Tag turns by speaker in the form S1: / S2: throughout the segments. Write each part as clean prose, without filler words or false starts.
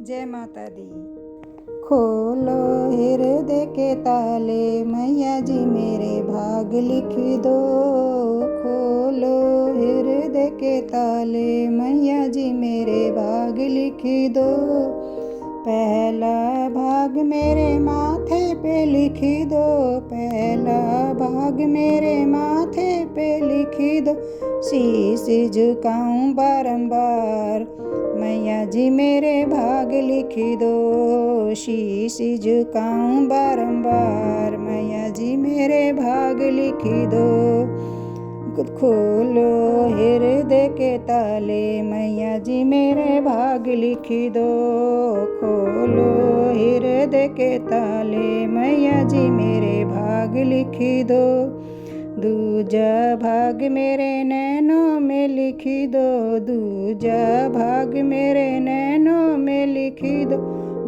S1: जय माता दी। खोलो हृदय के ताले, मैया जी मेरे भाग लिख दो। खोलो हृदय के ताले, मैया जी मेरे भाग लिख दो। पहला भाग मेरे माथे पे लिख दो। पहला भाग मेरे माथे पे लिख दो। शीश झुकाऊं बारंबार, मैया जी मेरे भाग लिख दो। शीश झुकाऊं बारंबार, मैया जी मेरे भाग लिख दो। खोलो हृदय के ताले, मैया जी मेरे भाग लिख दो। खोलो हृदय के ताले, मैया जी मेरे भाग लिख दो। दूजा भाग मेरे नैनों में लिख दो। दूजा भाग मेरे नैनों में लिख दो।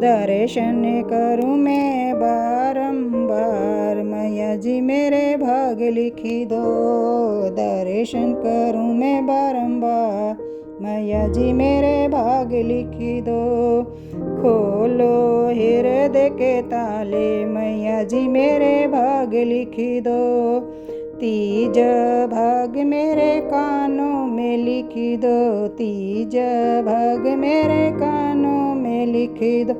S1: दर्शन करूं मैं बारंबार, मैया जी मेरे भाग लिख दो। दर्शन करूं मैं बारंबार, मैया जी मेरे भाग लिख दो। खोलो हृदय के ताले, मैया जी मेरे भाग लिख दो। तीजा भाग मेरे कानों में लिख दो। तीजा भाग मेरे कानों में लिख दो।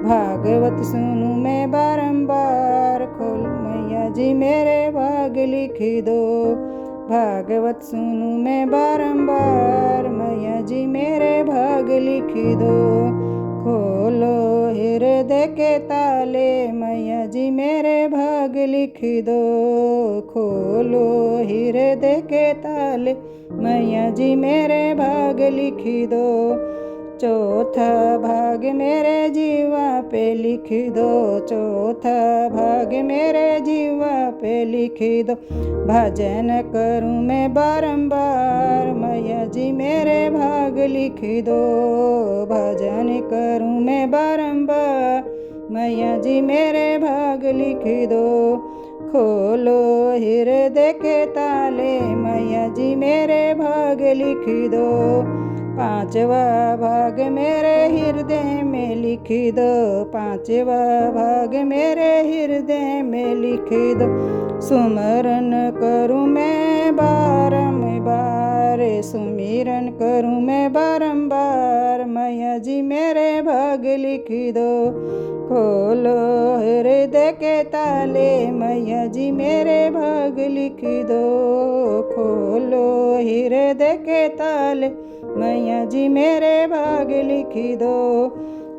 S1: भागवत सुनूं मैं बारंबार, खोल मैया जी मेरे भाग लिख दो। भागवत सुनूं मैं बारंबार, मैया जी मेरे भाग लिख दो। खोलो हृदय के ताले, मैया जी मेरे भाग लिख दो। खोलो हृदय के ताले, मैया जी मेरे भाग लिख दो। चौथा भाग मेरे जीवा पे लिख दो। चौथा भाग मेरे जीवा पे लिख दो। भजन करूं मैं बारंबार, मैया जी मेरे भाग लिख दो। भजन करूं मैं बारंबार, मैया जी मेरे भाग लिख दो। खोलो हृदय के ताले, मैया जी मेरे भाग लिख दो। पांचवा भाग मेरे हृदय में लिख दो। पांचवा भाग मेरे हृदय में लिख दो। सुमरन करूं मैं बारंबार, सुमिरन करूं मैं बारंबार, मैया जी मेरे भाग लिख दो। खोलो हृदय के ताले, मैया जी मेरे भाग लिख दो। खोलो हृदय के ताले, मैया जी मेरे भाग लिख दो।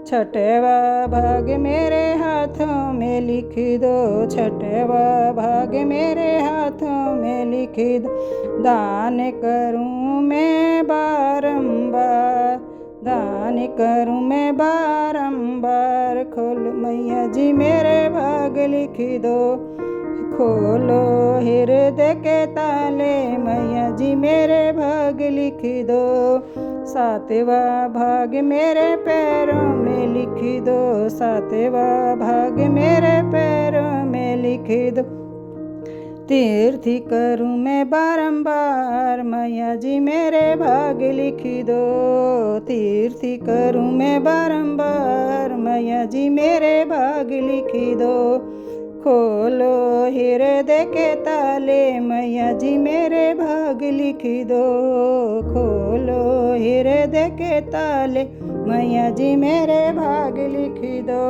S1: छठवा भाग मेरे हाथों में लिख दो। छठवा भाग मेरे हाथों में लिख दो। दान करूं मैं बारंबार, दान करूं मैं बारंबार, खोल मैया जी मेरे भाग लिख दो। खोलो हृदय के ताले, मैया जी मेरे भाग लिख दो। सातवा भाग मेरे पैरों में लिख दो। सातवा भाग मेरे पैरों में लिख दो। तीर्थी करूं मैं बारंबार, मैया जी मेरे भाग लिख दो। तीर्थी करूं मैं बारंबार, मैया जी मेरे भाग लिख दो। खोलो हृदय के ताले, मैया जी मेरे भाग लिख दो। खोलो हृदय के ताले, मैया जी मेरे भाग लिख दो।